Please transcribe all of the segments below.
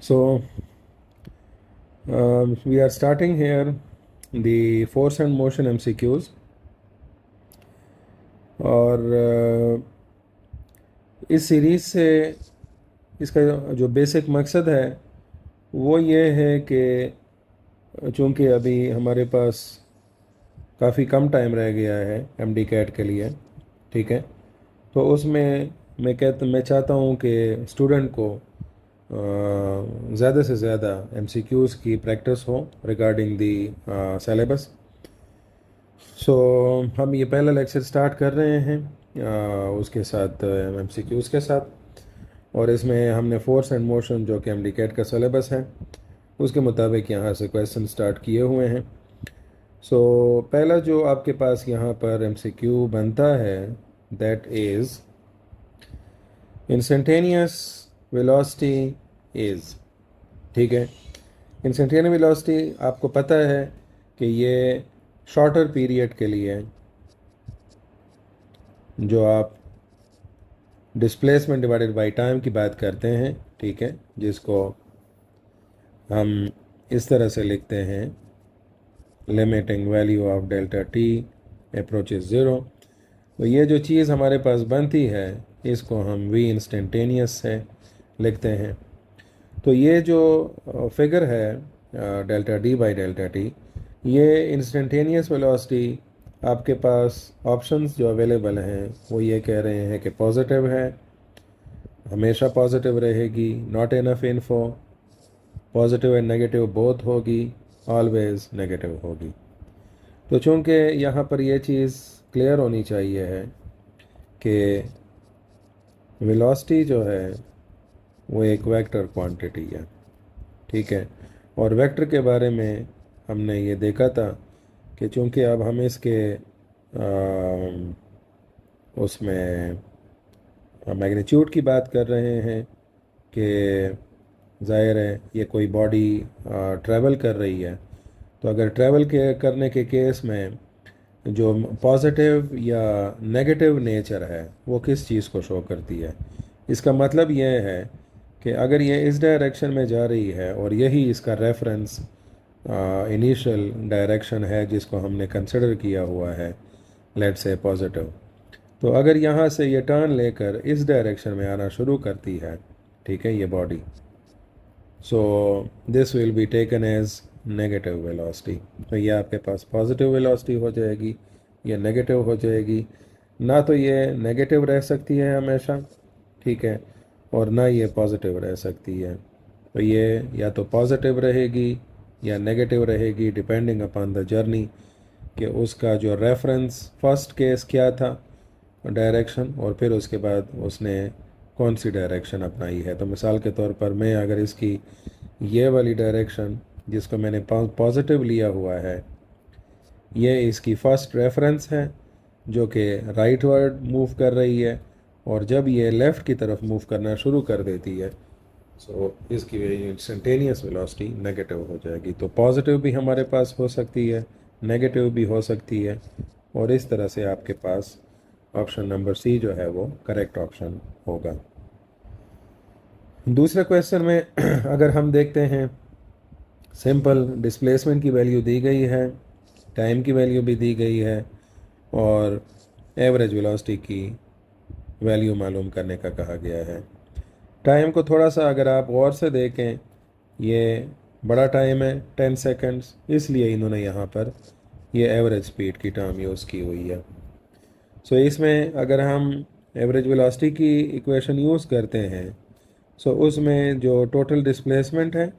So, we are starting here the force and motion MCQs और इस series से इसका जो बेसिक मकसद है वो ये है कि चूँकि अभी हमारे पास काफ़ी कम टाइम रह गया है एमडी कैट के लिए, ठीक है, तो उसमें मैं चाहता हूँ कि स्टूडेंट को ज़्यादा से ज़्यादा एमसीक्यूज़ की प्रैक्टिस हो रिगार्डिंग दी सिलेबस। सो हम ये पहला लेक्चर स्टार्ट कर रहे हैं उसके साथ एमसीक्यूज़ के साथ, और इसमें हमने फोर्स एंड मोशन जो कि एमडी कैट का सिलेबस है उसके मुताबिक यहाँ से क्वेश्चन स्टार्ट किए हुए हैं। सो पहला जो आपके पास यहाँ पर एमसीक्यू बनता है that is instantaneous velocity is, ठीक है। इंस्टेंटेनियस वेलोसिटी आपको पता है कि ये शॉर्टर पीरियड के लिए जो आप डिस्प्लेसमेंट डिवाइडेड बाय टाइम की बात करते हैं, ठीक है, जिसको हम इस तरह से लिखते हैं limiting value of delta T approaches zero. तो ये जो चीज़ हमारे पास बनती है इसको हम वी इंस्टेंटेनियस से लिखते हैं। तो ये जो फिगर है delta D by delta T, ये इंस्टेंटेनियस वेलोसिटी आपके पास ऑप्शंस जो अवेलेबल हैं वो ये कह रहे हैं कि पॉजिटिव है, हमेशा पॉजिटिव रहेगी, not enough info, positive and negative both होगी, ऑलवेज नेगेटिव होगी। तो चूँकि यहाँ पर यह चीज़ क्लियर होनी चाहिए है कि वेलोसिटी जो है वो एक वेक्टर क्वांटिटी है, ठीक है। और वेक्टर के बारे में हमने ये देखा था कि चूँकि अब हम इसके उसमें मैग्नीट्यूड की बात कर रहे हैं कि ज़ाहिर है ये कोई बॉडी ट्रैवल कर रही है, तो अगर ट्रैवल करने के केस में जो पॉजिटिव या नेगेटिव नेचर है वो किस चीज़ को शो करती है। इसका मतलब ये है कि अगर ये इस डायरेक्शन में जा रही है और यही इसका रेफरेंस इनिशियल डायरेक्शन है जिसको हमने कंसिडर किया हुआ है, लेट्स से पॉजिटिव, तो अगर यहाँ से ये टर्न लेकर इस डायरेक्शन में आना शुरू करती है, ठीक है, ये body, so this will be taken as negative velocity. तो ये आपके पास पॉजिटिव वेलोसिटी हो जाएगी, ये नेगेटिव हो जाएगी। ना तो ये नेगेटिव रह सकती है हमेशा, ठीक है, और ना ये पॉजिटिव रह सकती है। तो ये या तो पॉजिटिव रहेगी या नेगेटिव रहेगी डिपेंडिंग अपॉन द जर्नी, कि उसका जो रेफरेंस फर्स्ट केस क्या था डायरेक्शन, और फिर उसके बाद उसने कौन सी डायरेक्शन अपनाई है। तो मिसाल के तौर पर मैं अगर इसकी ये वाली डायरेक्शन जिसको मैंने पॉजिटिव लिया हुआ है, ये इसकी फर्स्ट रेफरेंस है जो कि राइट वर्ड मूव कर रही है, और जब ये लेफ़्ट की तरफ मूव करना शुरू कर देती है सो इसकी इंस्टेंटेनियस वेलोसिटी नेगेटिव हो जाएगी। तो पॉजिटिव भी हमारे पास हो सकती है, नेगेटिव भी हो सकती है, और इस तरह से आपके पास ऑप्शन नंबर सी जो है वो करेक्ट ऑप्शन होगा। दूसरे क्वेश्चन में अगर हम देखते हैं, सिंपल डिस्प्लेसमेंट की वैल्यू दी गई है, टाइम की वैल्यू भी दी गई है, और एवरेज वेलोसिटी की वैल्यू मालूम करने का कहा गया है। टाइम को थोड़ा सा अगर आप गौर से देखें, ये बड़ा टाइम है 10 सेकंड्स, इसलिए इन्होंने यहाँ पर ये एवरेज स्पीड की टर्म यूज़ की हुई है। सो इसमें अगर हम एवरेज वेलोसिटी की इक्वेशन यूज़ करते हैं सो उसमें जो टोटल डिस्प्लेसमेंट है,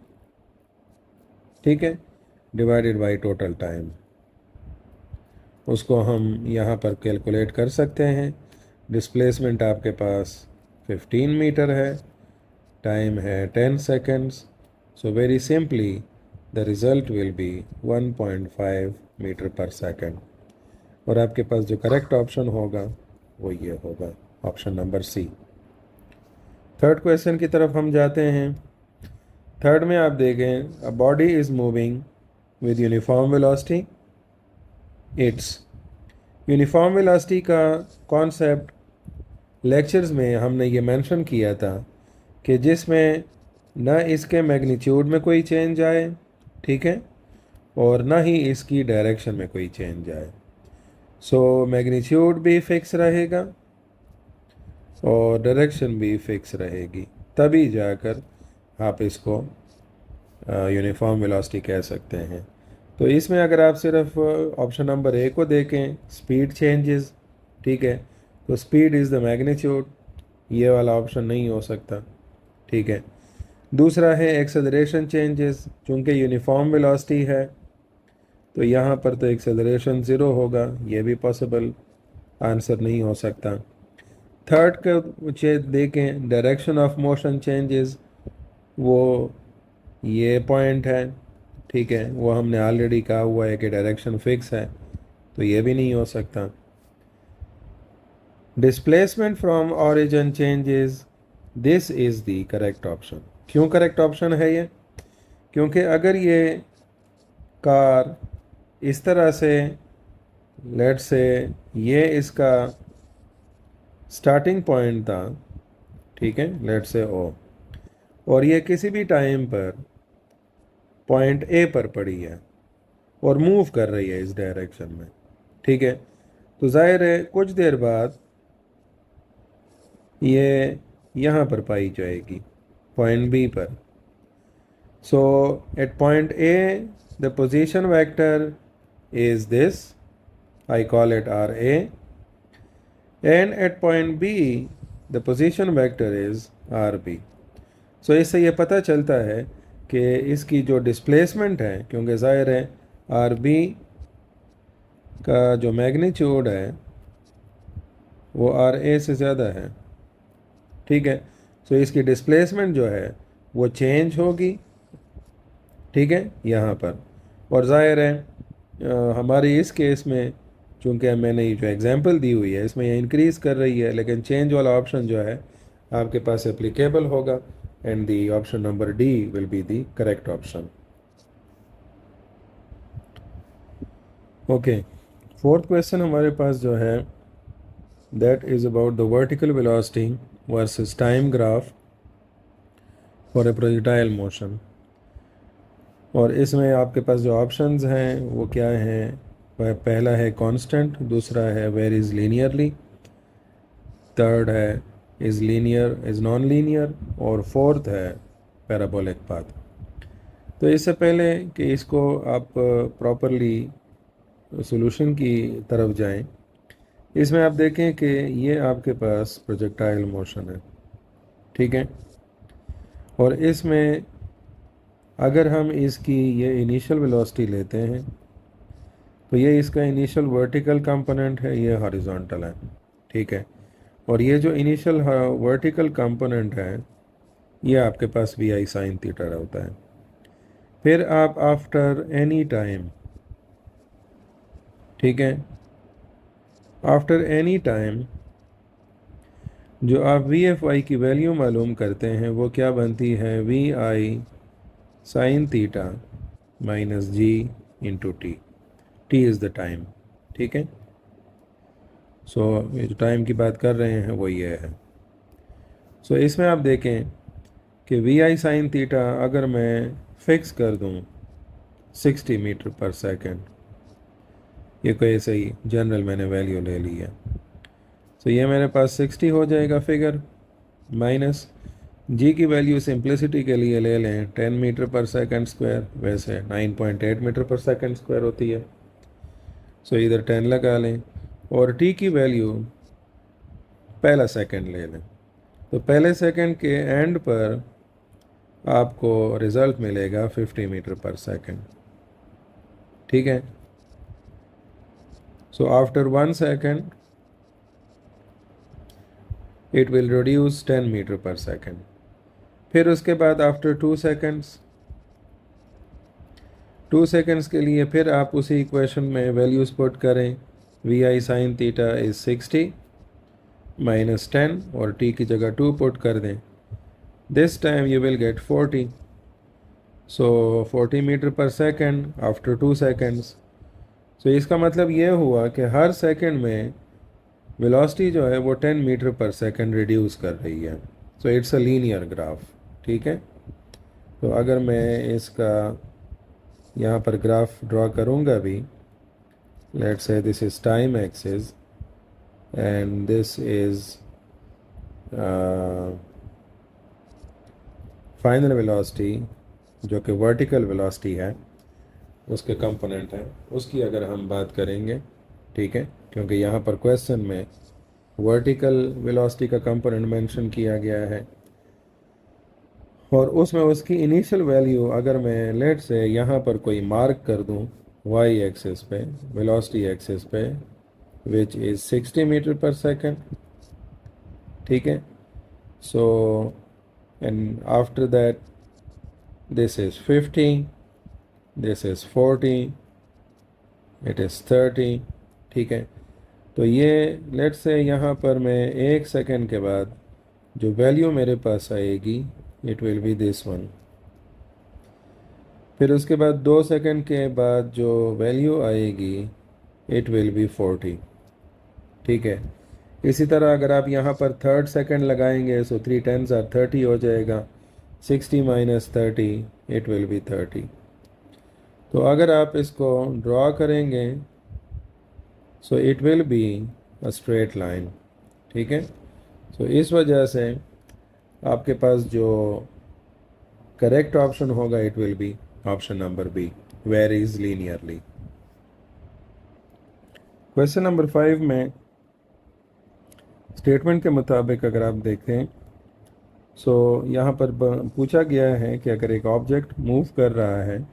ठीक है, डिवाइडेड बाय टोटल टाइम, उसको हम यहाँ पर कैलकुलेट कर सकते हैं। डिस्प्लेसमेंट आपके पास 15 मीटर है, टाइम है 10 seconds, so very simply the result will be 1.5 meter per second, और आपके पास जो करेक्ट ऑप्शन होगा वो ये होगा option number C. Third question की तरफ हम जाते हैं। थर्ड में आप देखें, a body is moving with uniform velocity, it's uniform velocity का कॉन्सेप्ट लेक्चर्स में हमने ये मेंशन किया था कि जिसमें ना इसके मैग्नीट्यूड में कोई चेंज आए, ठीक है, और ना ही इसकी डायरेक्शन में कोई चेंज आए। सो मैग्नीट्यूड भी फिक्स रहेगा और डायरेक्शन भी फिक्स रहेगी, तभी जाकर आप इसको यूनिफॉर्म वेलोसिटी कह सकते हैं। तो इसमें अगर आप सिर्फ ऑप्शन नंबर ए को देखें, स्पीड चेंजेस, ठीक है, तो स्पीड इज़ द मैग्नीट्यूड, ये वाला ऑप्शन नहीं हो सकता, ठीक है। दूसरा है एक्सेलरेशन चेंजेस, चूँकि यूनिफॉर्म वेलोसिटी है तो यहाँ पर तो एक्सेलरेशन ज़ीरो होगा, ये भी पॉसिबल आंसर नहीं हो सकता। थर्ड का देखें, डायरेक्शन ऑफ मोशन चेंजेस, वो ये पॉइंट है, ठीक है, वो हमने ऑलरेडी कहा हुआ है कि डायरेक्शन फिक्स है, तो ये भी नहीं हो सकता। Displacement from origin changes, this is the correct option. क्यों करेक्ट ऑप्शन है ये? क्योंकि अगर ये कार इस तरह से, लेट से ये इसका स्टार्टिंग पॉइंट था, ठीक है, लेट से ओ, और ये किसी भी टाइम पर पॉइंट ए पर पड़ी है और मूव कर रही है इस डायरेक्शन में, ठीक है, तो जाहिर है कुछ देर बाद ये यहाँ पर पाई जाएगी पॉइंट बी पर। So at point A the position vector is this, I call it R A, and at point B the position vector is R B. So इससे ये पता चलता है कि इसकी जो डिस्प्लेसमेंट है, क्योंकि ज़ाहिर है आर बी का जो मैग्नीट्यूड है वो आर ए से ज़्यादा है, ठीक है, सो इसकी डिस्प्लेसमेंट जो है वो चेंज होगी, ठीक है, यहाँ पर। और ज़ाहिर है हमारी इस केस में, चूँकि मैंने ये जो एग्जांपल दी हुई है इसमें ये इंक्रीज़ कर रही है, लेकिन चेंज वाला ऑप्शन जो है आपके पास एप्लीकेबल होगा, and the option number D will be the correct option. Okay, fourth question हमारे पास जो है that is about the vertical velocity versus time graph for a projectile motion. और इसमें आपके पास जो ऑप्शंस हैं वो क्या हैं? पहला है कांस्टेंट, दूसरा है वेरीज लीनियरली, थर्ड है is linear is non linear, और फोर्थ है पैराबोलिक पाथ। तो इससे पहले कि इसको आप प्रॉपरली सॉल्यूशन की तरफ जाएं, इसमें आप देखें कि ये आपके पास प्रोजेक्टाइल मोशन है, ठीक है, और इसमें अगर हम इसकी ये इनिशियल वेलोसिटी लेते हैं तो ये इसका इनिशियल वर्टिकल कंपोनेंट है, ये हॉरिजॉन्टल है, ठीक है, और ये जो इनिशियल वर्टिकल कंपोनेंट है ये आपके पास वी आई साइन थीटा होता है। फिर आप आफ्टर एनी टाइम, ठीक है, आफ्टर एनी टाइम जो आप वी एफ आई की वैल्यू मालूम करते हैं वो क्या बनती है? V I sine theta minus G into T, T is the time, ठीक है। सो ये जो टाइम की बात कर रहे हैं वो ये है। सो इसमें आप देखें कि वी आई साइन थीटा अगर मैं फिक्स कर दूं 60 मीटर पर सेकेंड, ये कोई ऐसे ही जनरल मैंने वैल्यू ले ली है, सो ये मेरे पास 60 हो जाएगा फिगर, माइनस जी की वैल्यू सिंप्लिसिटी के लिए ले लें 10 मीटर पर सेकेंड स्क्वायर, वैसे 9.8 मीटर पर सेकेंड स्क्वायर होती है, सो इधर 10 लगा लें, और टी की वैल्यू पहला सेकंड ले लें, तो पहले सेकंड के एंड पर आपको रिज़ल्ट मिलेगा 50 मीटर पर सेकंड, ठीक है। So after 1 second it will reduce 10 meter per second. फिर उसके बाद आफ्टर 2 सेकंड्स के लिए फिर आप उसी इक्वेशन में वैल्यूज पुट करें, V I sine theta is 60 minus 10 और टी की जगह 2 पुट कर दें, this time you will get 40, so 40 meter per second after 2 seconds. So इसका मतलब ये हुआ कि हर सेकंड में वेलोसिटी जो है वो 10 मीटर पर सेकंड रिड्यूस कर रही है, so it's a linear graph, ठीक है। तो अगर मैं इसका यहाँ पर ग्राफ ड्रॉ करूँगा भी, let's say this is time axis and this is final velocity जो कि वर्टिकल वेलोसिटी है, उसके कंपोनेंट हैं, उसकी अगर हम बात करेंगे, ठीक है, क्योंकि यहाँ पर क्वेश्चन में वर्टिकल वेलोसिटी का कंपोनेंट मेंशन किया गया है और उसमें उसकी इनिशियल वैल्यू अगर मैं लेट से यहाँ पर कोई मार्क कर दूँ वाई एक्सिस पे, वेलोसिटी एक्सिस पे, विच इज़ 60 मीटर पर सेकेंड, ठीक है। So and after that this is 50, this is 40, it is 30, ठीक है। तो ये लेट से यहाँ पर मैं 1 सेकेंड के बाद जो वैल्यू मेरे पास आएगी it will B this one. फिर उसके बाद 2 सेकेंड के बाद जो वैल्यू आएगी इट विल बी 40, ठीक है। इसी तरह अगर आप यहाँ पर 3rd सेकेंड लगाएंगे सो 3 10s are 30 हो जाएगा, 60 माइनस 30 इट विल बी 30। तो अगर आप इसको ड्रॉ करेंगे so it will be a straight line, ठीक है। सो इस वजह से आपके पास जो करेक्ट ऑप्शन होगा it will be option number B, varies linearly. Question number 5 में स्टेटमेंट के मुताबिक अगर आप देखें सो यहाँ पर पूछा गया है कि अगर एक ऑब्जेक्ट मूव कर रहा है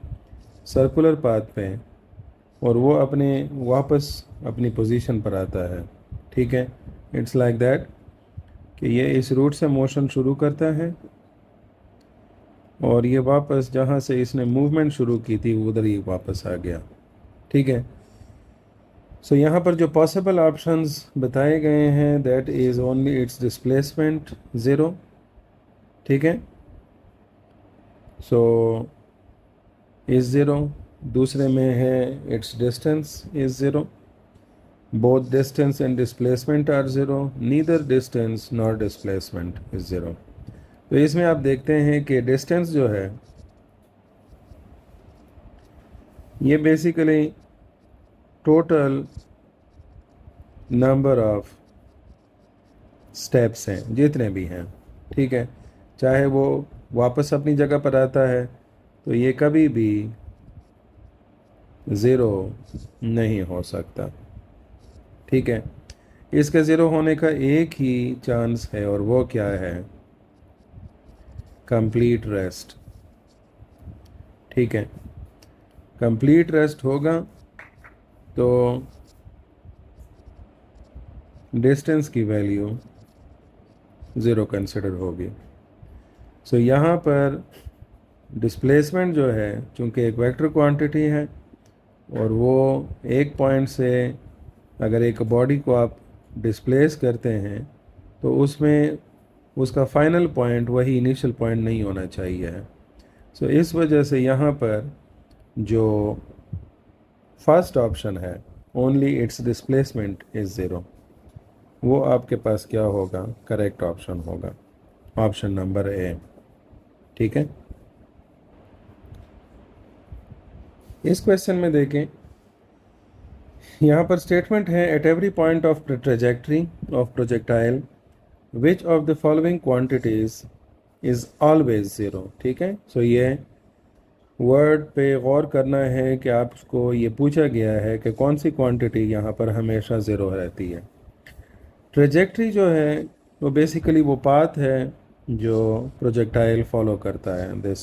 सर्कुलर पाथ पे और वो अपने वापस अपनी पोजीशन पर आता है, ठीक है, इट्स लाइक दैट कि ये इस रूट से मोशन शुरू करता है और ये वापस जहाँ से इसने मूवमेंट शुरू की थी उधर ही वापस आ गया, ठीक है। सो यहाँ पर जो पॉसिबल ऑप्शंस बताए गए हैं that is only it's displacement zero, ठीक है, सो इज़ ज़ीरो। दूसरे में है it's distance is zero, both distance and displacement are zero, neither distance nor displacement is zero. तो इसमें आप देखते हैं कि डिस्टेंस जो है ये basically total number of steps हैं जितने भी हैं, ठीक है। चाहे वो वापस अपनी जगह पर आता है तो ये कभी भी ज़ीरो नहीं हो सकता, ठीक है। इसके ज़ीरो होने का एक ही चांस है और वो क्या है, कंप्लीट रेस्ट, ठीक है। कंप्लीट रेस्ट होगा तो डिस्टेंस की वैल्यू ज़ीरो कंसिडर होगी। सो यहाँ पर डिस्प्लेसमेंट जो है चूँकि एक वेक्टर क्वांटिटी है और वो एक पॉइंट से अगर एक बॉडी को आप डिस्प्लेस करते हैं तो उसमें उसका फाइनल पॉइंट वही इनिशियल पॉइंट नहीं होना चाहिए है। सो इस वजह से यहाँ पर जो फर्स्ट ऑप्शन है only it's displacement is zero, वो आपके पास क्या होगा, करेक्ट ऑप्शन होगा, ऑप्शन नंबर ए, ठीक है। इस क्वेश्चन में देखें, यहाँ पर स्टेटमेंट है at every point of trajectory of projectile which of the following quantities is always zero, ठीक है। सो ये वर्ड पे गौर करना है कि आपको ये पूछा गया है कि कौन सी क्वांटिटी यहाँ पर हमेशा ज़ीरो रहती है। ट्रेजेक्ट्री जो है वो बेसिकली वो पाथ है जो प्रोजेक्टाइल फॉलो करता है दिस,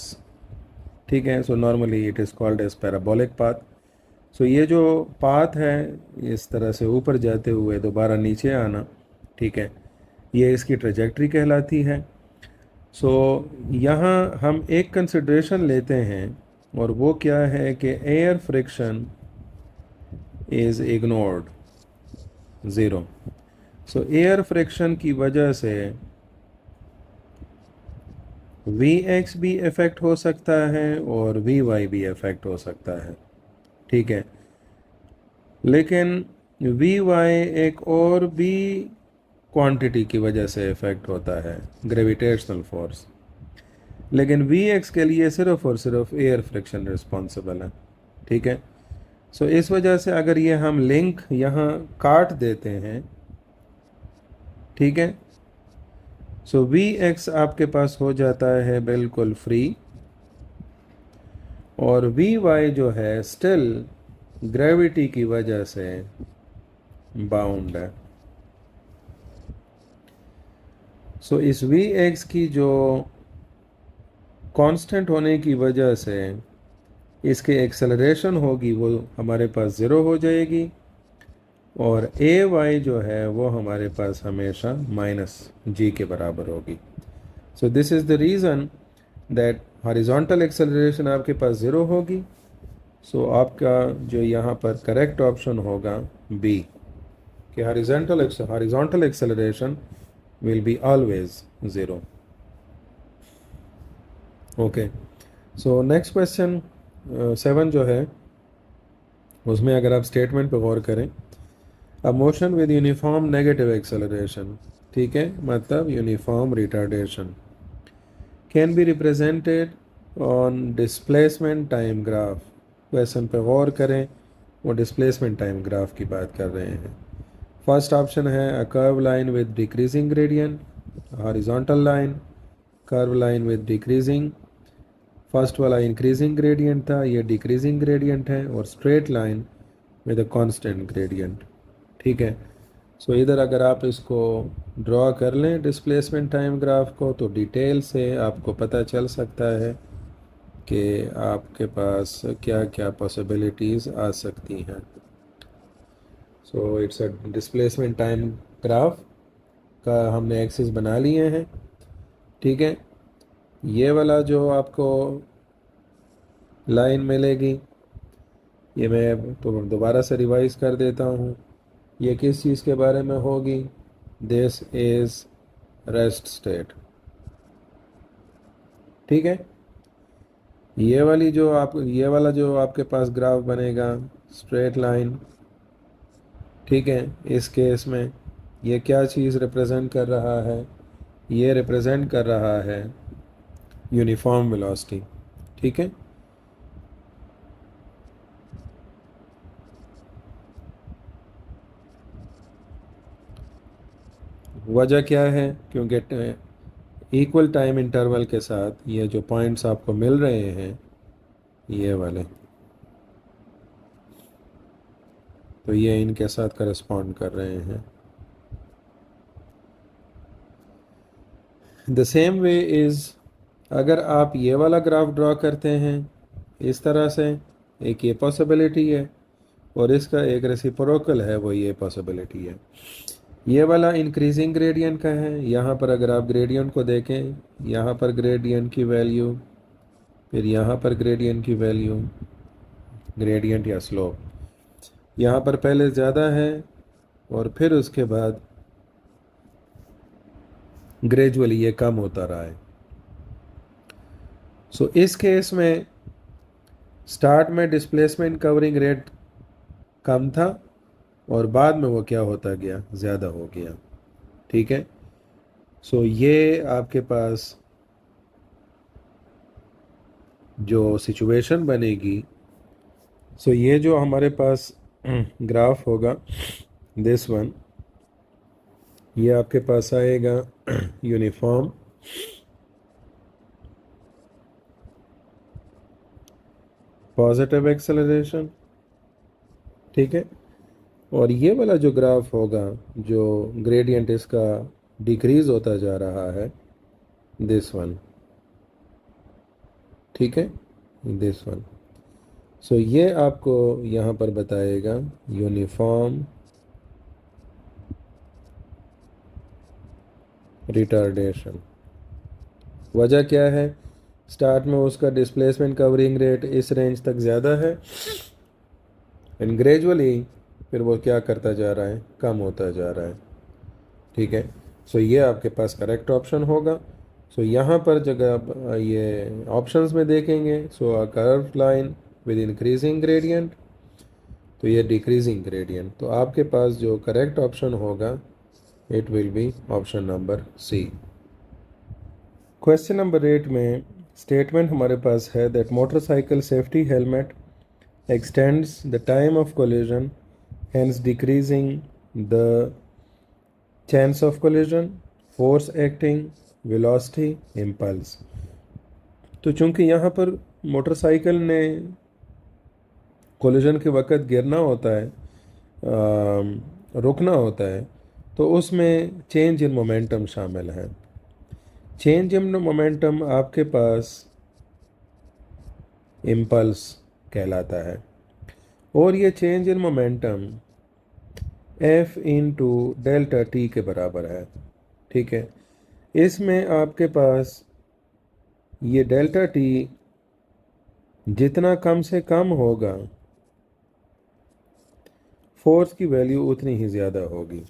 ठीक है। So normally it is called as parabolic path. So ये जो पाथ है इस तरह से ऊपर जाते हुए दोबारा नीचे आना, ठीक है, ये इसकी ट्रेजेक्ट्री कहलाती है। सो यहाँ हम एक कंसिड्रेशन लेते हैं और वो क्या है कि air friction is ignored zero. So air friction की वजह से Vx भी इफ़ेक्ट हो सकता है और Vy भी इफ़ेक्ट हो सकता है, ठीक है। लेकिन Vy एक और भी क्वांटिटी की वजह से इफ़ेक्ट होता है, ग्रेविटेशनल फोर्स। लेकिन वी एक्स के लिए सिर्फ और सिर्फ एयर फ्रिक्शन रिस्पॉन्सिबल है। ठीक है, सो इस वजह से अगर ये हम लिंक यहाँ काट देते हैं, ठीक है, सो वी एक्स आपके पास हो जाता है बिल्कुल फ्री, और वी वाई जो है स्टिल ग्रेविटी की वजह से बाउंड है। सो इस वी एक्स की जो कांस्टेंट होने की वजह से इसके एक्सेलरेशन होगी वो हमारे पास ज़ीरो हो जाएगी, और ए वाई जो है वो हमारे पास हमेशा माइनस जी के बराबर होगी। So this is the reason that horizontal acceleration आपके पास ज़ीरो होगी। सो आपका जो यहाँ पर करेक्ट ऑप्शन होगा बी, कि horizontal acceleration will be always zero. Okay, so next question 7 जो है उसमें अगर आप स्टेटमेंट पे गौर करें, a motion with uniform negative acceleration, ठीक है, मतलब uniform retardation, can be represented on displacement time graph. Question पे गौर करें, वो डिस्प्लेसमेंट टाइम ग्राफ की बात कर रहे हैं। फर्स्ट ऑप्शन है अ curve line with decreasing gradient, horizontal line, curve line with decreasing, first वाला इंक्रीजिंग ग्रेडियंट था, ये डिक्रीजिंग ग्रेडियंट है, और straight line with a constant gradient. ठीक है, सो इधर अगर आप इसको ड्रॉ कर लें डिस्प्लेसमेंट टाइम ग्राफ को, तो डिटेल से आपको पता चल सकता है कि आपके पास क्या क्या पॉसिबिलिटीज़ आ सकती हैं। So it's a displacement time graph का हमने एक्सिस बना लिए हैं। ठीक है, ये वाला जो आपको लाइन मिलेगी, ये मैं तो दोबारा से रिवाइज कर देता हूँ, ये किस चीज़ के बारे में होगी, दिस इज रेस्ट स्टेट। ठीक है, ये वाला जो आपके पास ग्राफ बनेगा स्ट्रेट लाइन, ठीक है, इस केस में ये क्या चीज़ रिप्रेजेंट कर रहा है, ये रिप्रेजेंट कर रहा है यूनिफॉर्म वेलोसिटी। ठीक है, वजह क्या है, क्योंकि इक्वल टाइम इंटरवल के साथ ये जो पॉइंट्स आपको मिल रहे हैं ये वाले, तो ये इनके साथ करस्पॉन्ड कर रहे हैं। द सेम वे इज़, अगर आप ये वाला ग्राफ ड्रॉ करते हैं इस तरह से, एक ये पॉसिबिलिटी है, और इसका एक रेसिप्रोकल है, वो ये पॉसिबिलिटी है। ये वाला इंक्रीजिंग ग्रेडियंट का है, यहाँ पर अगर आप ग्रेडियंट को देखें, यहाँ पर ग्रेडियंट की वैल्यू, फिर यहाँ पर ग्रेडियंट की वैल्यू, ग्रेडियंट या स्लोप यहाँ पर पहले ज़्यादा है, और फिर उसके बाद ग्रेजुअली ये कम होता रहा है। सो इस केस में स्टार्ट में डिस्प्लेसमेंट कवरिंग रेट कम था, और बाद में वो क्या होता गया, ज़्यादा हो गया। ठीक है, सो ये आपके पास जो सिचुएशन बनेगी, सो ये जो हमारे पास ग्राफ होगा दिस वन, ये आपके पास आएगा यूनिफॉर्म पॉजिटिव एक्सेलरेशन। ठीक है, और ये वाला जो ग्राफ होगा, जो ग्रेडियंट इसका डिक्रीज होता जा रहा है, दिस वन। ठीक है, दिस वन। सो ये आपको यहाँ पर बताएगा यूनिफॉर्म रिटार्डेशन। वजह क्या है, स्टार्ट में उसका डिस्प्लेसमेंट कवरिंग रेट इस रेंज तक ज़्यादा है, एंड ग्रेजुअली फिर वो क्या करता जा रहा है, कम होता जा रहा है। ठीक है, सो ये आपके पास करेक्ट ऑप्शन होगा। सो यहाँ पर जगह आप ये ऑप्शंस में देखेंगे, so a curve line with increasing gradient, तो ये डिक्रीजिंग ग्रेडियंट, तो आपके पास जो करेक्ट ऑप्शन होगा it will be option number C. Question number 8 में स्टेटमेंट हमारे पास है that motorcycle safety helmet extends the time of collision, hence decreasing the chance of collision, force acting, velocity, impulse। तो चूंकि यहाँ पर मोटरसाइकिल ने कोलिजन के वक़्त गिरना होता है, रुकना होता है, तो उसमें चेंज इन मोमेंटम शामिल है। चेंज इन मोमेंटम आपके पास इम्पल्स कहलाता है, और ये change in momentum F into delta T के बराबर है। ठीक है, इसमें आपके पास ये डेल्टा टी जितना कम से कम होगा, फोर्स की वैल्यू उतनी ही ज़्यादा होगी।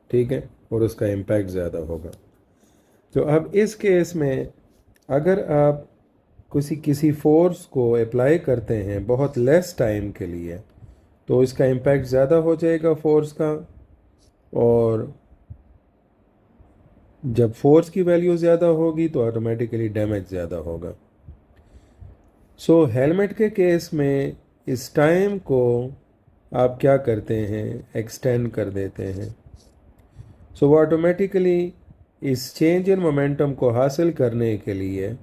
ठीक है, और उसका इम्पैक्ट ज़्यादा होगा। तो अब इस केस में अगर आप किसी फोर्स को अप्लाई करते हैं बहुत लेस टाइम के लिए, तो इसका इम्पैक्ट ज़्यादा हो जाएगा फोर्स का, और जब फोर्स की वैल्यू ज़्यादा होगी तो ऑटोमेटिकली डैमेज ज़्यादा होगा। सो हेलमेट के केस में इस टाइम को आप क्या करते हैं, एक्सटेंड कर देते हैं। सो वो ऑटोमेटिकली इस चेंज इन मोमेंटम को हासिल करने के लिए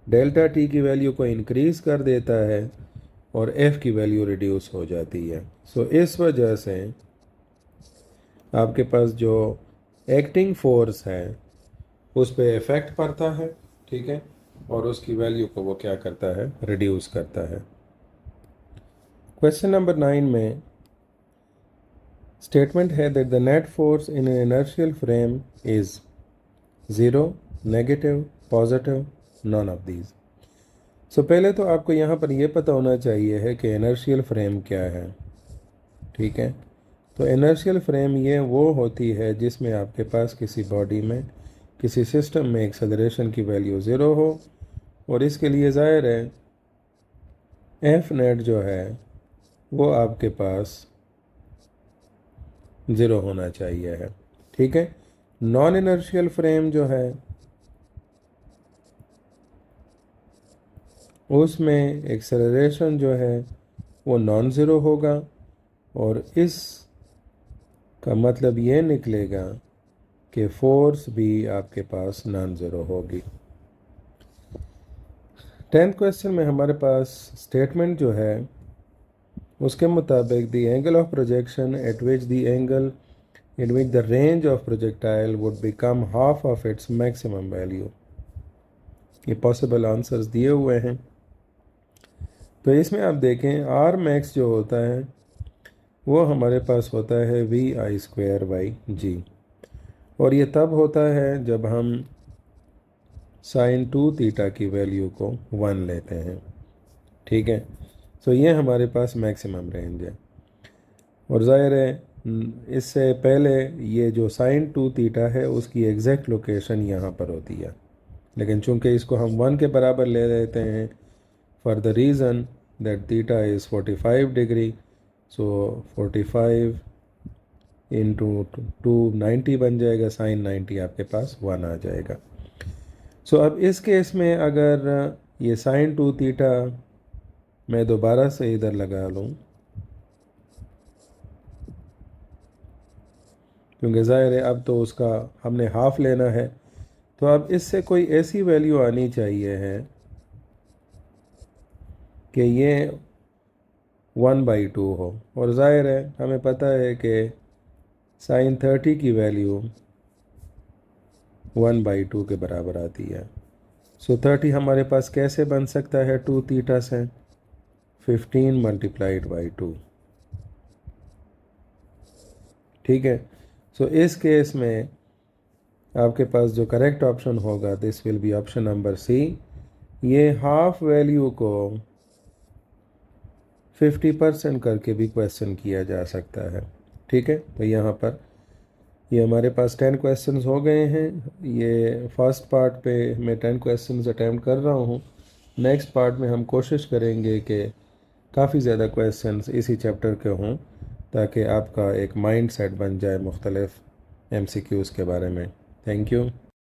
डेल्टा टी की वैल्यू को इंक्रीज़ कर देता है और एफ़ की वैल्यू रिड्यूस हो जाती है। सो इस वजह से आपके पास जो एक्टिंग फोर्स है उस पर इफ़ेक्ट पड़ता है। ठीक है, और उसकी वैल्यू को वो क्या करता है, रिड्यूस करता है। क्वेश्चन नंबर 9 में स्टेटमेंट है that the net force in an inertial frame is 0, negative, positive, none of these. So पहले तो आपको यहाँ पर यह पता होना चाहिए है कि इनर्शियल फ्रेम क्या है। ठीक है, तो इनर्शियल फ्रेम ये वो होती है जिसमें आपके पास किसी बॉडी में, किसी सिस्टम में एक्सेलरेशन की वैल्यू 0 हो, और इसके लिए ज़ाहिर है एफ नेट जो है वो आपके पास 0 होना चाहिए है। ठीक है, नॉन इनर्शियल फ्रेम जो है उसमें एक्सेलरेशन जो है वो नॉन ज़ीरो होगा, और इस का मतलब ये निकलेगा कि फोर्स भी आपके पास नॉन ज़ीरो होगी। 10th क्वेश्चन में हमारे पास स्टेटमेंट जो है उसके मुताबिक the angle of projection eight which the angle in which the range of projectile would become half of its maximum value. ये पॉसिबल आंसर्स दिए हुए हैं। तो इसमें आप देखें आर मैक्स जो होता है वो हमारे पास होता है VI² और ये तब होता है जब हम sin 2 थीटा की वैल्यू को 1 लेते हैं। ठीक है, तो ये हमारे पास मैक्सिमम रेंज है, और ज़ाहिर है इससे पहले ये जो sin 2 थीटा है उसकी एग्जैक्ट लोकेशन यहाँ पर होती है, लेकिन चूंकि इसको हम 1 के बराबर ले लेते हैं for the reason that theta is 45 degree, so 45 into 2 90 बन जाएगा, sin 90 आपके पास 1 आ जाएगा। सो अब इस केस में अगर ये sin 2 थीटा मैं दोबारा से इधर लगा लूँ, क्योंकि ज़ाहिर है अब तो उसका हमने हाफ लेना है, तो अब इससे कोई ऐसी वैल्यू आनी चाहिए है कि ये 1/2 हो, और ज़ाहिर है हमें पता है कि sin 30 की वैल्यू 1/2 के बराबर आती है। सो 30 हमारे पास कैसे बन सकता है 2 थीटा से, 15 × 2। ठीक है, सो इस केस में आपके पास जो करेक्ट ऑप्शन होगा this will be option number C. ये हाफ वैल्यू को 50% करके भी क्वेश्चन किया जा सकता है। ठीक है, तो यहाँ पर ये हमारे पास 10 क्वेश्चंस हो गए हैं। ये फर्स्ट पार्ट पे मैं 10 क्वेश्चंस अटैम्प्ट कर रहा हूँ। नेक्स्ट पार्ट में हम कोशिश करेंगे कि काफ़ी ज़्यादा क्वेश्चंस इसी चैप्टर के हों, ताकि आपका एक माइंड सेट बन जाए मुख्तलिफ MCQs के बारे में। Thank you.